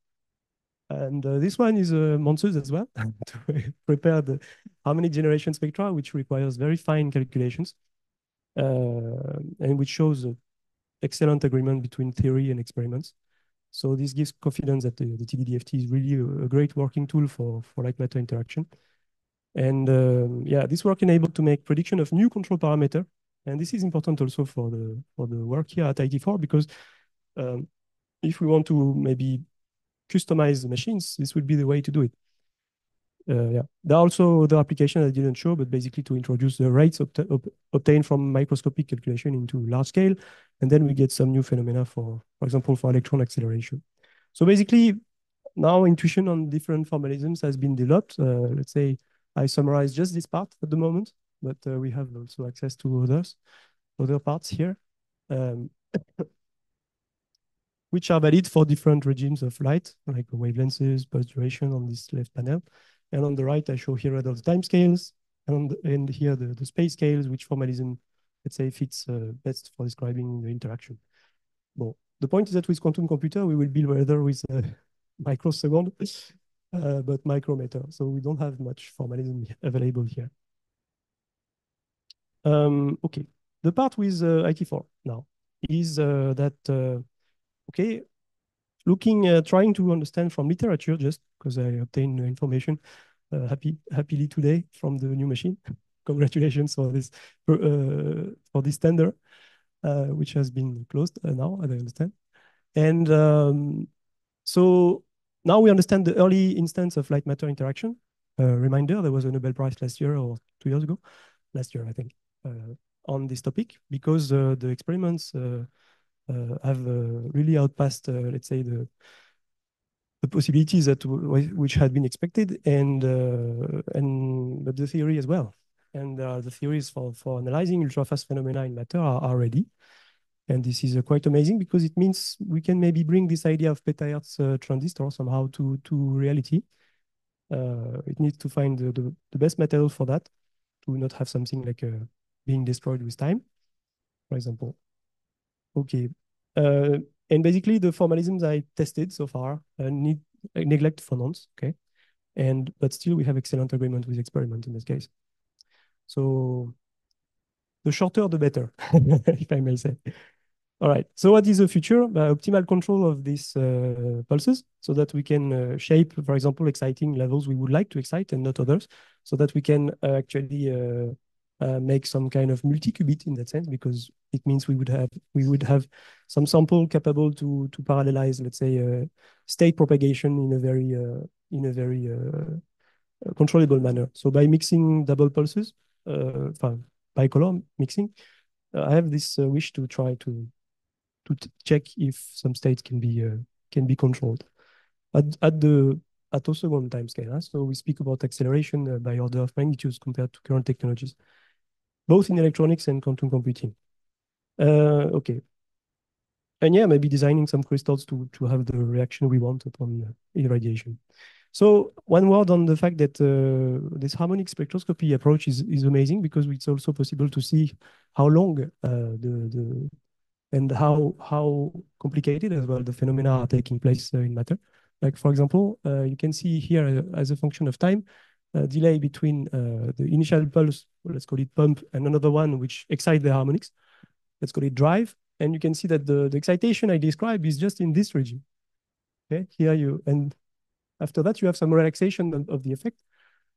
Speaker 2: And this one is months as well to prepare the harmonic generation spectra, which requires very fine calculations and which shows excellent agreement between theory and experiments. So this gives confidence that the TDDFT is really a great working tool for light matter interaction. And yeah, this work enabled to make prediction of new control parameter. And this is important also for the work here at IT4 because if we want to maybe customize the machines, this would be the way to do it. Yeah, there are also other applications I didn't show, but basically to introduce the rates obtained from microscopic calculation into large scale, and then we get some new phenomena for example, for electron acceleration. So basically, now intuition on different formalisms has been developed. Let's say I summarize just this part at the moment, but we have also access to other parts here. Which are valid for different regimes of light, like wavelengths, pulse duration on this left panel. And on the right, I show here all the time scales, and here the space scales, which formalism let's say, fits best for describing the interaction. Well, the point is that with quantum computer, we will build rather with microsecond, but micrometer. So we don't have much formalism available here. Okay, the part with IT4 now is that, okay, trying to understand from literature, just because I obtained information happily today from the new machine. Congratulations for this tender, which has been closed now, as I understand. And so now we understand the early instance of light-matter interaction. Reminder, there was a Nobel Prize last year or 2 years ago, last year, I think, on this topic, because the experiments have really outpassed, let's say, the possibilities that which had been expected, and but the theory as well. And the theories for analyzing ultrafast phenomena in matter are ready. And this is quite amazing, because it means we can maybe bring this idea of petahertz transistor somehow to reality. It needs to find the best material for that, to not have something like being destroyed with time, for example. Okay. And basically the formalisms I tested so far neglect phonons, okay? But still we have excellent agreement with experiment in this case. So the shorter, the better, if I may say. All right, so what is the future? Optimal control of these pulses, so that we can shape, for example, exciting levels we would like to excite and not others, so that we can actually make some kind of multi-qubit in that sense, because it means we would have some sample capable to parallelize, let's say, state propagation in a very controllable manner. So by mixing double pulses, bicolor mixing, I have this wish to try to check if some states can be controlled at the attosecond timescale. So we speak about acceleration by order of magnitudes compared to current technologies, both in electronics and quantum computing. Okay. And yeah, maybe designing some crystals to have the reaction we want upon irradiation. So one word on the fact that this harmonic spectroscopy approach is amazing, because it's also possible to see how long and how complicated as well the phenomena are taking place in matter. Like, for example, you can see here as a function of time, delay between the initial pulse, let's call it pump, and another one which excites the harmonics, let's call it drive. And you can see that the excitation I described is just in this region. Okay, and after that, you have some relaxation of the effect,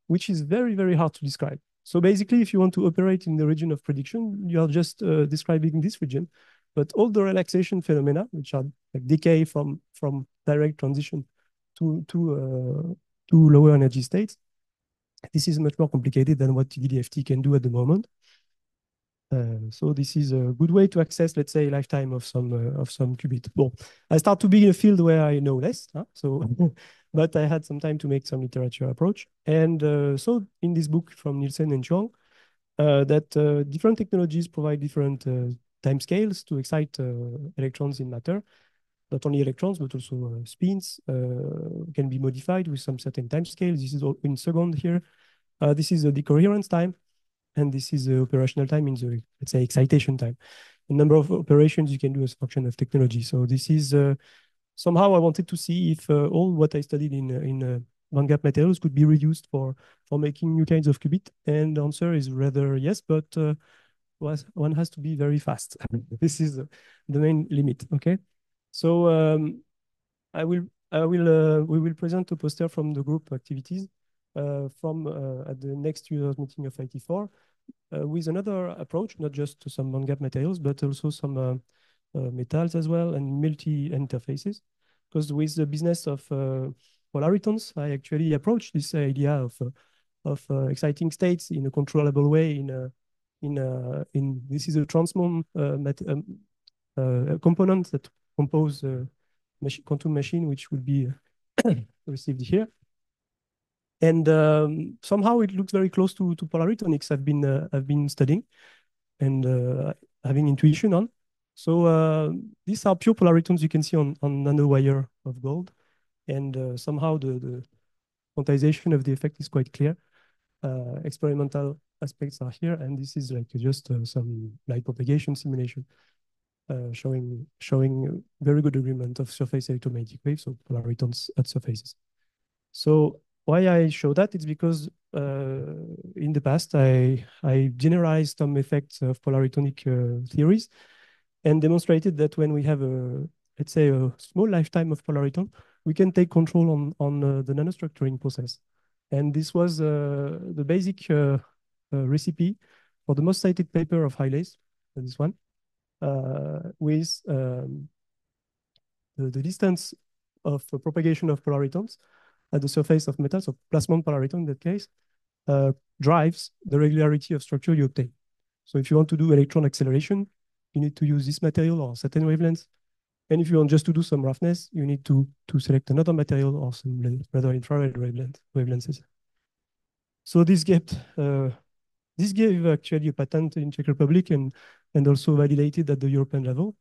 Speaker 2: which is very, very hard to describe. So basically, if you want to operate in the region of prediction, you are just describing this region. But all the relaxation phenomena, which are like decay from direct transition to lower energy states, this is much more complicated than what TDDFT can do at the moment. So this is a good way to access, let's say, lifetime of some qubit. Well, I start to be in a field where I know less, so but I had some time to make some literature approach. And so in this book from Nielsen and Chuang, that different technologies provide different time scales to excite electrons in matter. Not only electrons, but also spins can be modified with some certain time scales. This is all in second here. This is the coherence time. And this is the operational time in the, let's say, excitation time. The number of operations you can do as a function of technology. So this is somehow I wanted to see if all what I studied in band-gap materials could be reused for making new kinds of qubit. And the answer is rather yes, but one has to be very fast. This is the main limit. Okay, so we will present a poster from the group activities at the next users meeting of IT4 with another approach, not just some band-gap materials, but also some metals as well and multi-interfaces. Because with the business of polaritons, I actually approached this idea of exciting states in a controllable way. This is a transmon component that compose quantum machine, which will be received here. And somehow it looks very close to polaritonics I've been studying and having intuition on. So these are pure polaritons you can see on nanowire of gold. And somehow the quantization of the effect is quite clear. experimental aspects are here, and this is like just some light propagation simulation showing very good agreement of surface electromagnetic waves, so polaritons at surfaces. So why I show that? It's because in the past I generalized some effects of polaritonic theories and demonstrated that when we have a, let's say, a small lifetime of polariton, we can take control on the nanostructuring process. And this was the basic recipe for the most cited paper of Hiley's, this one, with the distance of propagation of polaritons at the surface of metal, so plasmon polariton in that case, drives the regularity of structure you obtain. So if you want to do electron acceleration, you need to use this material or certain wavelengths. And if you want just to do some roughness, you need to select another material or some rather infrared wavelengths. So this gave actually a patent in Czech Republic and also validated at the European level.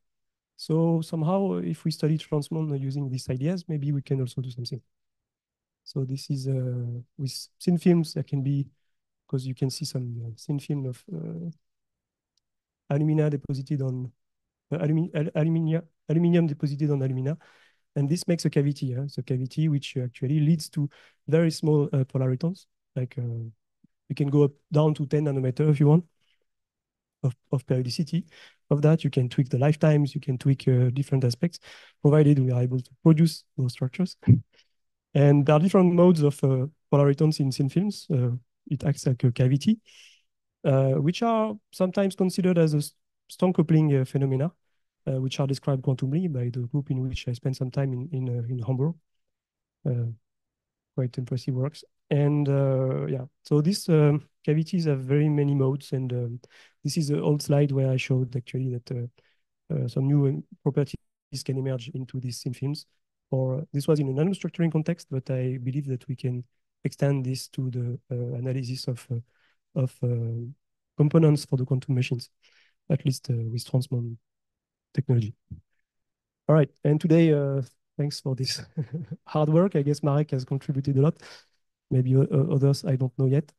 Speaker 2: So somehow, if we study transmon using these ideas, maybe we can also do something. So this is with thin films, there can be, because you can see some thin film of alumina deposited on aluminium deposited on alumina. And this makes a cavity. It's a cavity which actually leads to very small polaritons. Like you can go up down to 10 nanometer if you want of periodicity of that. You can tweak the lifetimes, you can tweak different aspects, provided we are able to produce those structures. And there are different modes of polaritons in thin films. It acts like a cavity, which are sometimes considered as a strong coupling phenomena, which are described quantumly by the group in which I spent some time in Hamburg. Quite impressive works. And yeah, so these cavities have very many modes. And this is an old slide where I showed actually that some new properties can emerge into these thin films. Or this was in a nanostructuring context, but I believe that we can extend this to the analysis of components for the quantum machines, at least with transmon technology. All right, and today, thanks for this hard work. I guess Marek has contributed a lot. Maybe others, I don't know yet.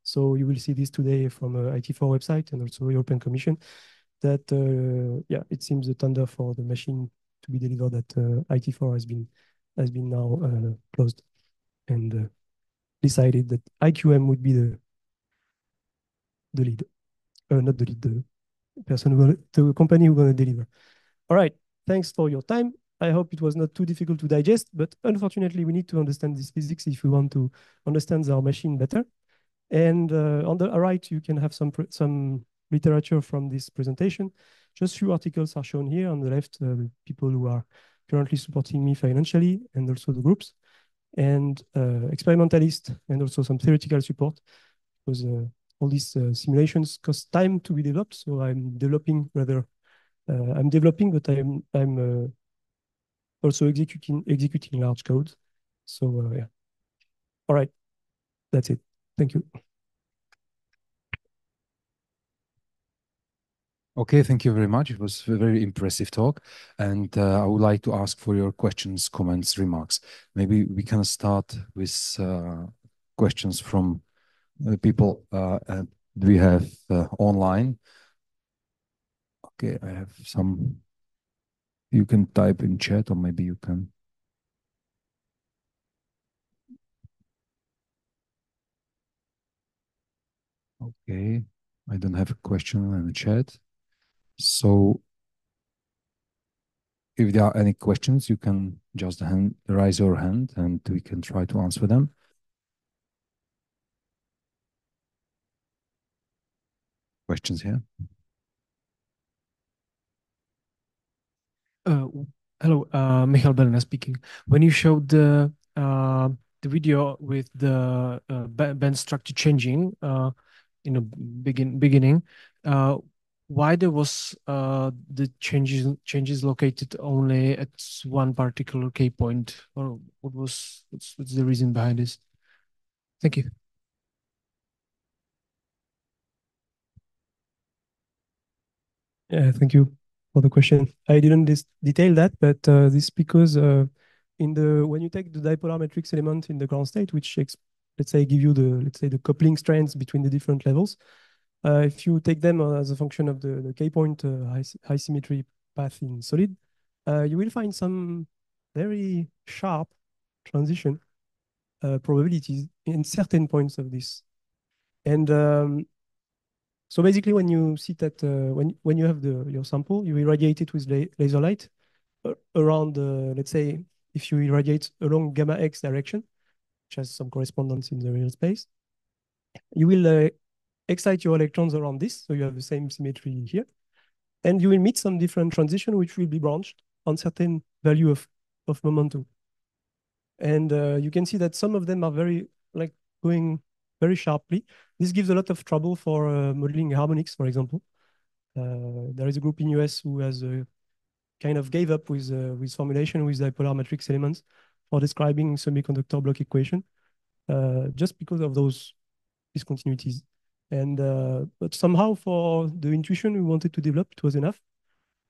Speaker 2: So you will see this today from IT4 website and also European Commission that, yeah, it seems the tender for the machine to be delivered at IT4 has been now closed and decided that IQM would be the lead, not the lead, the person the company who's going to deliver. All right, thanks for your time. I hope it was not too difficult to digest, but unfortunately, we need to understand this physics if we want to understand our machine better. And on the right, you can have some literature from this presentation. Just few articles are shown here. On the left, people who are currently supporting me financially, and also the groups, and experimentalists, and also some theoretical support, because all these simulations cost time to be developed. So I'm developing rather. I'm developing, but I'm also executing large code. So yeah. All right, that's it. Thank you.
Speaker 1: Okay, thank you very much. It was a very impressive talk. And I would like to ask for your questions, comments, remarks. Maybe we can start with questions from people we have online. Okay, I have some. You can type in chat, or maybe you can. Okay, I don't have a question in the chat. So if there are any questions, you can just raise your hand and we can try to answer them. Questions here?
Speaker 3: Hello, Michal Belna speaking. When you showed the video with the band structure changing in the beginning, why there was the changes located only at one particular K point, or what's the reason behind this? Thank you.
Speaker 2: Yeah, thank you for the question. I didn't detail that, but this because when you take the dipolar matrix element in the ground state, which let's say, give you the coupling strengths between the different levels. If you take them as a function of the k-point high symmetry path in solid, you will find some very sharp transition probabilities in certain points of this. And so basically, when you see that when you have your sample, you irradiate it with laser light around, let's say, if you irradiate along gamma x direction, which has some correspondence in the real space, you will excite your electrons around this, so you have the same symmetry here, and you will meet some different transition which will be branched on certain value of momentum. And you can see that some of them are very going very sharply. This gives a lot of trouble for modeling harmonics, for example. There is a group in US who has kind of gave up with formulation with dipolar matrix elements for describing semiconductor block equation, just because of those discontinuities. And but somehow for the intuition we wanted to develop, it was enough.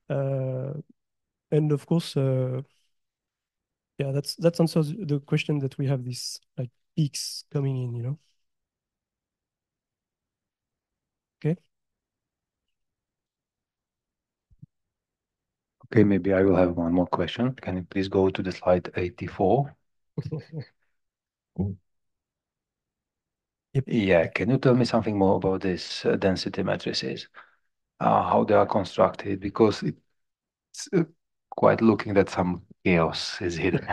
Speaker 2: And of course, yeah, that answers the question that we have these like peaks coming in, you know. Okay.
Speaker 4: Okay, maybe I will have one more question. Can you please go to the slide 84?
Speaker 2: Yep.
Speaker 4: Yeah, can you tell me something more about this density matrices? How they are constructed? Because it's quite looking that some chaos is hidden.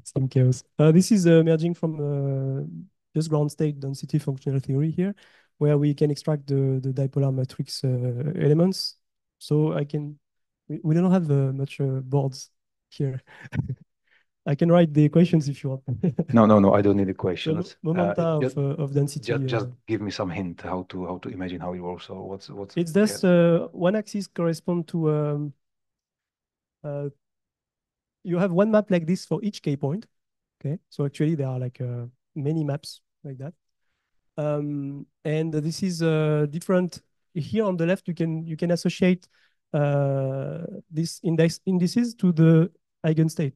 Speaker 2: Some chaos. This is emerging from just ground state density functional theory here, where we can extract the dipolar matrix elements. So we don't have much boards here. I can write the equations if you want.
Speaker 4: No, I don't need the
Speaker 2: So
Speaker 4: questions.
Speaker 2: momenta of density.
Speaker 4: Just give me some hint how to imagine how it works. Or what's
Speaker 2: It's just one axis correspond to you have one map like this for each k point. Okay, so actually there are like many maps like that. And this is different. Here on the left, you can associate this indices to the eigenstate,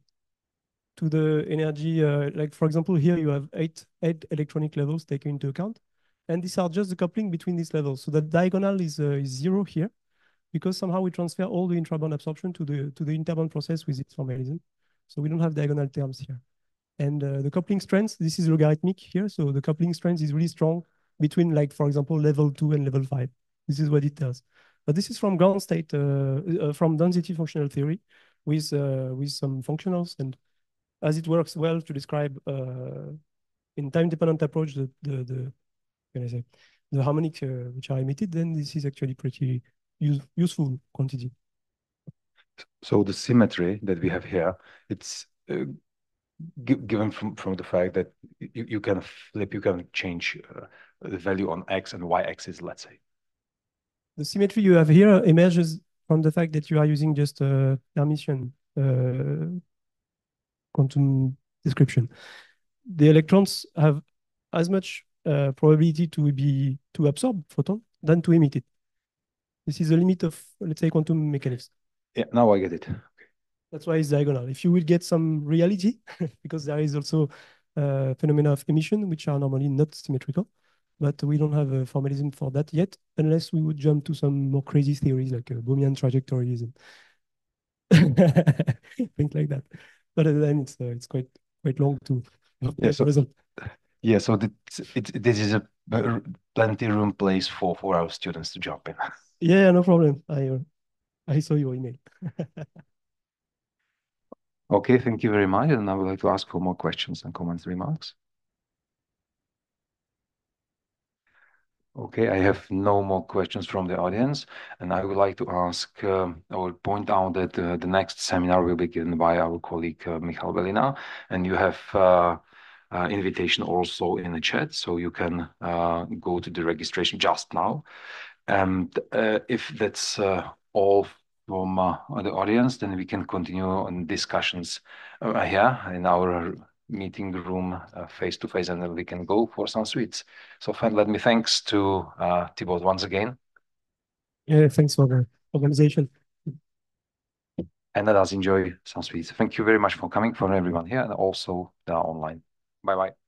Speaker 2: to the energy. Like for example, here you have eight electronic levels taken into account, and these are just the coupling between these levels. So the diagonal is zero here, because somehow we transfer all the intraband absorption to the interband process with its formalism. So we don't have diagonal terms here. And the coupling strength, this is logarithmic here. So the coupling strength is really strong between, like, for example, level 2 and level 5. This is what it does. But this is from ground state, from density functional theory with some functionals. And as it works well to describe in time-dependent approach the harmonics which are emitted, then this is actually pretty useful quantity.
Speaker 4: So the symmetry that we have here, it's given from the fact that you can flip, you can change the value on x and y axis, let's say.
Speaker 2: The symmetry you have here emerges from the fact that you are using just emission quantum description. The electrons have as much probability to absorb photon than to emit it. This is the limit of, let's say, quantum mechanics.
Speaker 4: Yeah, now I get it. Okay.
Speaker 2: That's why it's diagonal. If you will get some reality, because there is also phenomena of emission, which are normally not symmetrical, but we don't have a formalism for that yet, unless we would jump to some more crazy theories like Bohmian trajectories and things like that. But then it's quite long to
Speaker 4: Yeah, so,
Speaker 2: result.
Speaker 4: Yeah, so this is a plenty room place for our students to jump in.
Speaker 2: Yeah, no problem. I saw your email.
Speaker 4: Okay, thank you very much. And I would like to ask for more questions and comments, remarks. Okay, I have no more questions from the audience, and I would like to ask or point out that the next seminar will be given by our colleague Michal Belina, and you have invitation also in the chat, so you can go to the registration just now. And if that's all from the audience, then we can continue on discussions here in our meeting room face to face, and then we can go for some sweets. So let me thanks to Thibaut once again.
Speaker 2: Yeah, thanks for the organization.
Speaker 4: And let us enjoy some sweets. Thank you very much for coming, for everyone here, and also online. Bye bye.